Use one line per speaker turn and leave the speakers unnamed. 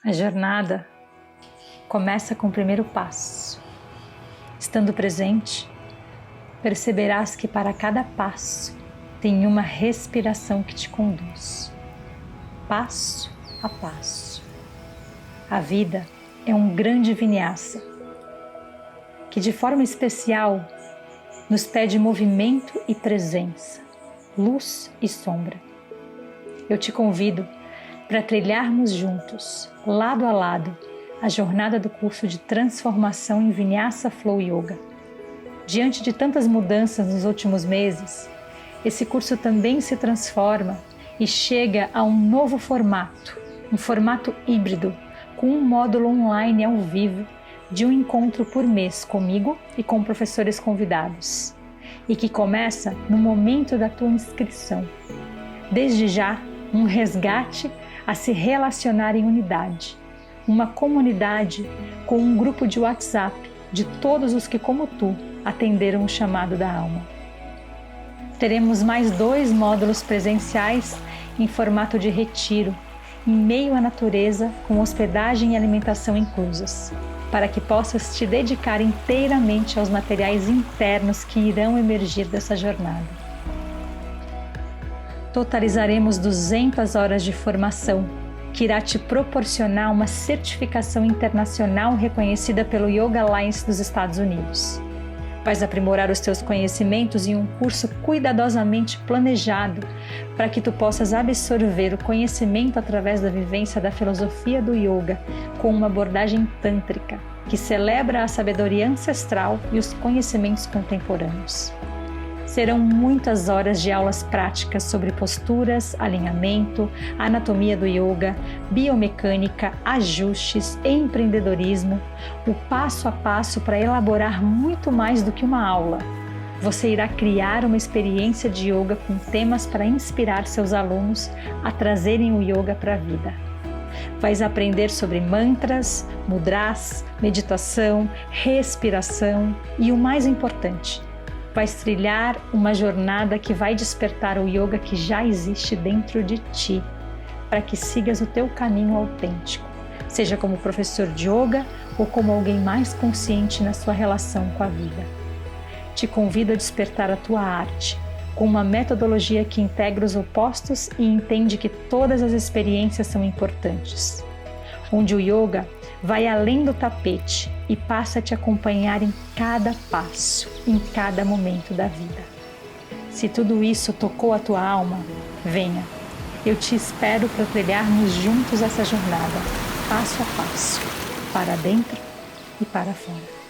A jornada começa com o primeiro passo. Estando presente, perceberás que para cada passo tem uma respiração que te conduz, passo a passo. A vida é um grande vinyasa, que de forma especial nos pede movimento e presença, luz e sombra. Eu te convido para trilharmos juntos, lado a lado, a jornada do curso de transformação em Vinyasa Flow Yoga. Diante de tantas mudanças nos últimos meses, esse curso também se transforma e chega a um novo formato, um formato híbrido, com um módulo online ao vivo de um encontro por mês comigo e com professores convidados, e que começa no momento da tua inscrição. Desde já, um resgate a se relacionar em unidade, uma comunidade com um grupo de WhatsApp de todos os que, como tu, atenderam o chamado da alma. Teremos mais 2 módulos presenciais em formato de retiro, em meio à natureza, com hospedagem e alimentação inclusas, para que possas te dedicar inteiramente aos materiais internos que irão emergir dessa jornada. Totalizaremos 200 horas de formação, que irá te proporcionar uma certificação internacional reconhecida pelo Yoga Alliance dos Estados Unidos. Vais aprimorar os teus conhecimentos em um curso cuidadosamente planejado para que tu possas absorver o conhecimento através da vivência da filosofia do yoga com uma abordagem tântrica que celebra a sabedoria ancestral e os conhecimentos contemporâneos. Serão muitas horas de aulas práticas sobre posturas, alinhamento, anatomia do yoga, biomecânica, ajustes, empreendedorismo, o passo a passo para elaborar muito mais do que uma aula. Você irá criar uma experiência de yoga com temas para inspirar seus alunos a trazerem o yoga para a vida. Vais aprender sobre mantras, mudras, meditação, respiração e o mais importante, vais trilhar uma jornada que vai despertar o yoga que já existe dentro de ti, para que sigas o teu caminho autêntico, seja como professor de yoga ou como alguém mais consciente na sua relação com a vida. Te convido a despertar a tua arte, com uma metodologia que integra os opostos e entende que todas as experiências são importantes, onde o yoga vai além do tapete e passa a te acompanhar em cada passo, em cada momento da vida. Se tudo isso tocou a tua alma, venha. Eu te espero para trilharmos juntos essa jornada, passo a passo, para dentro e para fora.